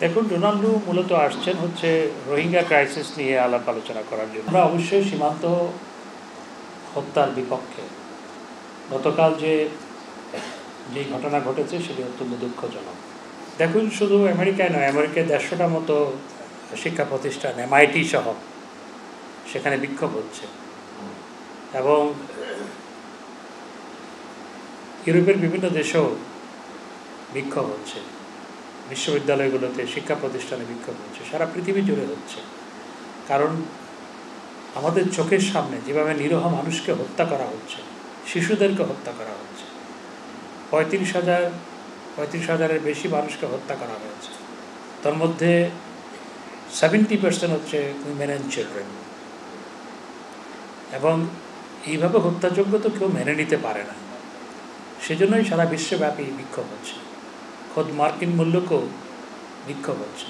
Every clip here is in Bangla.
দেখুন, ডোনাল্ডো মূলত আসছেন হচ্ছে রোহিঙ্গা ক্রাইসিস নিয়ে আলাপ আলোচনা করার জন্য। আমরা অবশ্যই সীমান্ত হত্যার বিপক্ষে। গতকাল যে ঘটনা ঘটেছে সেটি অত্যন্ত দুঃখজনক। দেখুন, শুধু আমেরিকায় নয়, আমেরিকায় ১৫০টার মতো শিক্ষা প্রতিষ্ঠান MIT সহ সেখানে বিক্ষোভ হচ্ছে, এবং ইউরোপের বিভিন্ন দেশেও বিক্ষোভ হচ্ছে, বিশ্ববিদ্যালয়গুলোতে শিক্ষা প্রতিষ্ঠানে বিক্ষোভ হচ্ছে, সারা পৃথিবী জুড়ে হচ্ছে। কারণ আমাদের চোখের সামনে যেভাবে নিরীহ মানুষকে হত্যা করা হচ্ছে, শিশুদেরকে হত্যা করা হচ্ছে, ৩৫,০০০-৩৫,০০০-এর বেশি মানুষকে হত্যা করা হয়েছে। তার মধ্যে 70% হচ্ছে উইমেন অ্যান্ড চিলড্রেন। এবং এইভাবে হত্যাযোগ্য তো কেউ মেনে নিতে পারে না। সেজন্যই সারা বিশ্বব্যাপী বিক্ষোভ হচ্ছে, খোদ মার্কিন মূল্যকেও বিক্ষোভ হচ্ছে।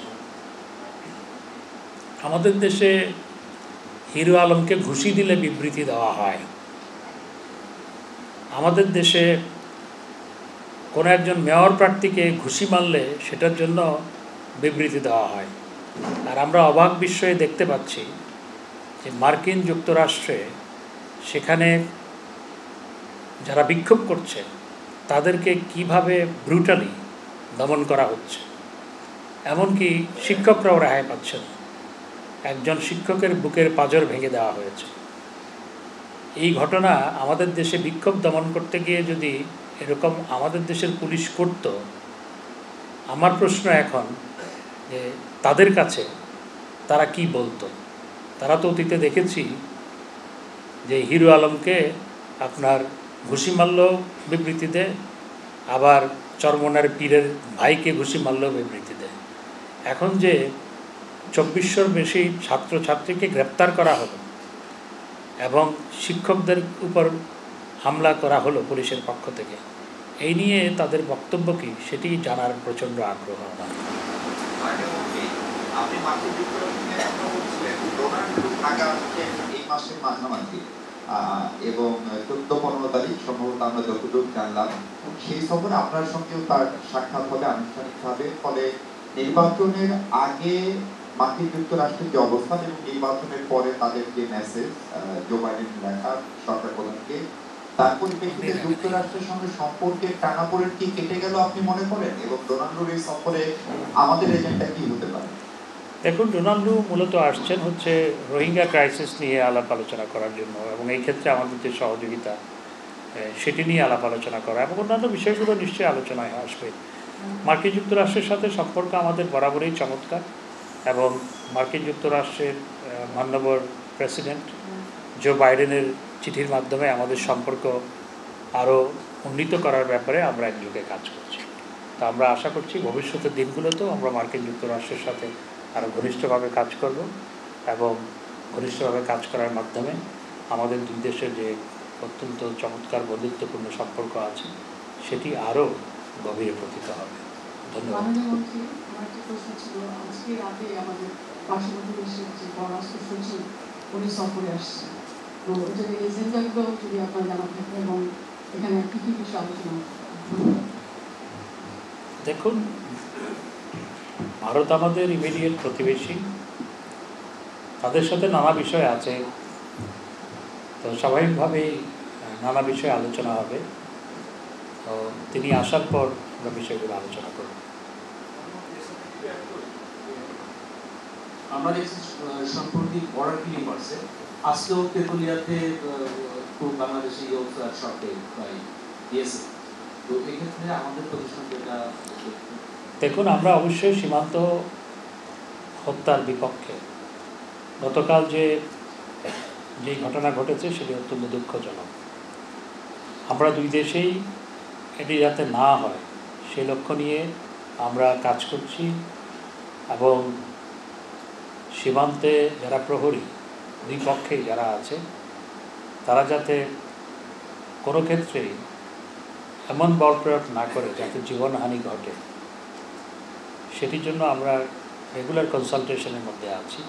আমাদের দেশে হিরো আলমকে ঘুষি দিলে বিবৃতি দেওয়া হয়। আমাদের দেশে কোনো একজন মেয়র প্রার্থীকে ঘুষি মারলে সেটার জন্য বিবৃতি দেওয়া হয়। আর আমরা অবাক বিস্ময়ে দেখতে পাচ্ছি যে মার্কিন যুক্তরাষ্ট্রে সেখানে যারা বিক্ষোভ করছে তাদেরকে কিভাবে ব্রুটালি দমন করা হচ্ছে। এমনকি শিক্ষকরাও রেহাই পাচ্ছে না। একজন শিক্ষকের বুকের পাঁজর ভেঙে দেওয়া হয়েছে। এই ঘটনা আমাদের দেশে বিক্ষোভ দমন করতে গিয়ে যদি এরকম আমাদের দেশের পুলিশ করত, আমার প্রশ্ন এখন যে তাদের কাছে তারা কি বলতো। তারা তো অতীতে দেখেছি যে হিরো আলমকে আপনার ঘুষি মারলেও বিবৃতি দেয়, আবার চরমনার পীরের ভাইকে ঘুষি মারলেও বিবৃতি দেয়। এখন যে ২৪০০-র বেশি ছাত্রছাত্রীকে গ্রেপ্তার করা হলো এবং শিক্ষকদের উপর হামলা করা হলো পুলিশের পক্ষ থেকে, এই নিয়ে তাদের বক্তব্য কী সেটি জানার প্রচণ্ড আগ্রহ আমার। এবং ১৪-১৫ তারিখ সম্ভবত আমরা যতটুকু জানলাম সেই সফরে আপনার সঙ্গেও তার সাক্ষাৎ হবে আনুষ্ঠানিকভাবে। ফলে নির্বাচনের আগে মার্কিন যুক্তরাষ্ট্রের যে অবস্থান এবং নির্বাচনের পরে তাদের যে মেসেজ জো বাইডেন লেখা সরকার প্রধানকে, তার পরিপ্রেক্ষিতে যুক্তরাষ্ট্রের সঙ্গে সম্পর্কের টানাপোড়েন কি কেটে গেল আপনি মনে করেন? এবং ডোনাল্ডোর এই সফরে আমাদের এজেন্ডা কি হতে পারে? দেখুন, ডোনাল্ডো মূলত আসছেন হচ্ছে রোহিঙ্গা ক্রাইসিস নিয়ে আলাপ আলোচনা করার জন্য, এবং এই ক্ষেত্রে আমাদের যে সহযোগিতা সেটি নিয়ে আলাপ আলোচনা করা এবং অন্যান্য বিষয়গুলো নিশ্চয়ই আলোচনায় আসবে। মার্কিন যুক্তরাষ্ট্রের সাথে সম্পর্ক আমাদের বরাবরই চমৎকার, এবং মার্কিন যুক্তরাষ্ট্রের মাননীয় প্রেসিডেন্ট জো বাইডেনের চিঠির মাধ্যমে আমাদের সম্পর্ক আরও উন্নীত করার ব্যাপারে আমরা একযোগে কাজ করছি। তা আমরা আশা করছি ভবিষ্যতের দিনগুলোতেও আমরা মার্কিন যুক্তরাষ্ট্রের সাথে আরও ঘনিষ্ঠভাবে কাজ করব, এবং ঘনিষ্ঠভাবে কাজ করার মাধ্যমে আমাদের দুই দেশের যে অত্যন্ত চমৎকার বন্ধুত্বপূর্ণ সম্পর্ক আছে সেটি আরও গভীরে পতিত হবে। ধন্যবাদ। দেখুন, ভারত আমাদের ইমিডিয়েট প্রতিবেশী, তাদের সাথে নানা বিষয় আছে, তো স্বাভাবিকভাবেই নানা বিষয়ে আলোচনা হবে। তো তিনি আসার পর আমরা বিষয়গুলো আলোচনা করব। আমরা দেখছি সম্প্রতি বর্ডার কিলিং করছে, আজকেও তেতুলিয়াতে বাংলাদেশি শর্টে দিয়েছে। তো এক্ষেত্রে আমাদের প্রতিষ্ঠান যেটা, দেখুন, আমরা অবশ্যই সীমান্ত হত্যার বিপক্ষে। গতকাল যে ঘটনা ঘটেছে সেটি অত্যন্ত দুঃখজনক। আমরা দুই দেশেই এটি যাতে না হয় সেই লক্ষ্য নিয়ে আমরা কাজ করছি, এবং সীমান্তে যারা প্রহরী দুই পক্ষেই যারা আছে তারা যাতে কোনো ক্ষেত্রেই এমন বল প্রয়োগ না করে যাতে জীবনহানি ঘটে, সেটির জন্য আমরা রেগুলার কনসালটেশনের মধ্যে আছি।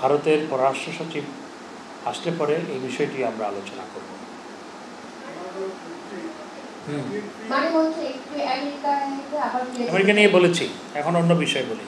ভারতের পররাষ্ট্র সচিব আসলে পরে এই বিষয়টি আমরা আলোচনা করব। মানে বলছে একটু আমেরিকায় আবার আমেরিকা নিয়ে বলেছি, এখন অন্য বিষয় বলি।